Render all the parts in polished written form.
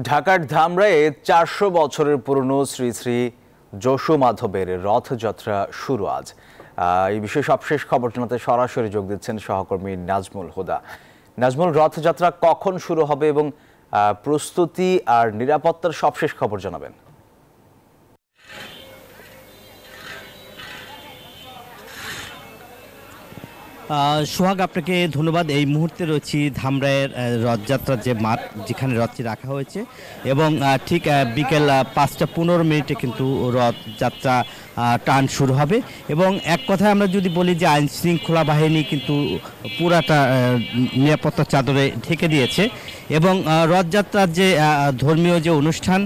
ঢাকার ধামরায়ে ৪০০ বছরের পুরনো শ্রী শ্রী যশোমাধবের রথযাত্রা শুরু আজ। এই বিষয়ে সবশেষ খবর জানাতে সরাসরি যোগ দিচ্ছেন সহকর্মী নাজমুল হুদা। নাজমুল, রথযাত্রা কখন শুরু হবে এবং প্রস্তুতি আর নিরাপত্তার সবশেষ খবর জানাবেন। সোহাগ, আপনাকে ধন্যবাদ। এই মুহূর্তে রয়েছি ধামরায়ের রথযাত্রার যে মাঠ, যেখানে রথটি রাখা হয়েছে, এবং ঠিক বিকেল ৫টা ১৫ মিনিটে কিন্তু রথযাত্রা টান শুরু হবে। এবং এক কথায় আমরা যদি বলি যে আইন শৃঙ্খলা বাহিনী কিন্তু পুরাটা নিরাপত্তার চাদরে ঢেকে দিয়েছে, এবং রথযাত্রার যে ধর্মীয় যে অনুষ্ঠান,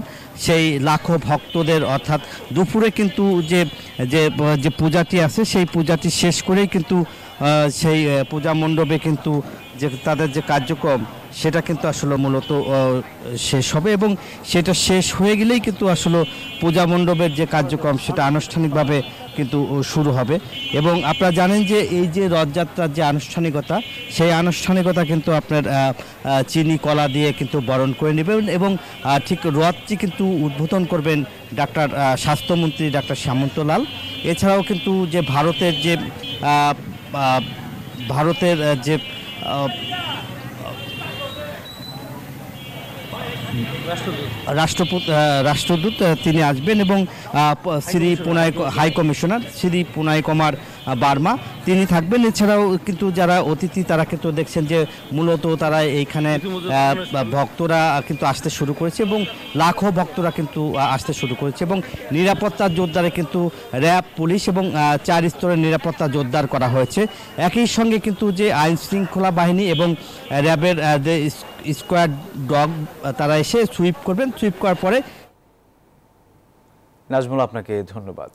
সেই লাখো ভক্তদের অর্থাৎ দুপুরে কিন্তু যে পূজাটি আছে, সেই পূজাটি শেষ করেই কিন্তু সেই পূজা মণ্ডপে কিন্তু যে তাদের যে কার্যক্রম, সেটা কিন্তু আসলে মূলত শেষ হবে, এবং সেটা শেষ হয়ে গেলেই কিন্তু আসলে পূজা মণ্ডপের যে কার্যক্রম, সেটা আনুষ্ঠানিকভাবে কিন্তু শুরু হবে। এবং আপনারা জানেন যে এই যে রথযাত্রার যে আনুষ্ঠানিকতা, সেই আনুষ্ঠানিকতা কিন্তু আপনার চিনি কলা দিয়ে কিন্তু বরণ করে নেবেন, এবং ঠিক রথটি কিন্তু উদ্বোধন করবেন স্বাস্থ্যমন্ত্রী ডাক্তার সামন্ত লাল। এছাড়াও কিন্তু যে ভারতের যে রাষ্ট্রদূত তিনি আসবেন, এবং শ্রী পুনাই হাই কমিশনার শ্রী পুনাই কুমার বার্মা তিনি থাকবেন। এছাড়াও কিন্তু যারা অতিথি, তারা কিন্তু দেখছেন যে মূলত তারা এইখানে ভক্তরা কিন্তু আসতে শুরু করেছে, এবং লাখো ভক্তরা কিন্তু আসতে শুরু করেছে, এবং নিরাপত্তা জোরদারে কিন্তু র্যাব, পুলিশ এবং 4 স্তরের নিরাপত্তা জোরদার করা হয়েছে। একই সঙ্গে কিন্তু যে আইন শৃঙ্খলা বাহিনী এবং র্যাবের যে স্কোয়াড ডগ, তারা এসে সুইপ করবেন। সুইপ করার পরে নাজমুল, আপনাকে ধন্যবাদ।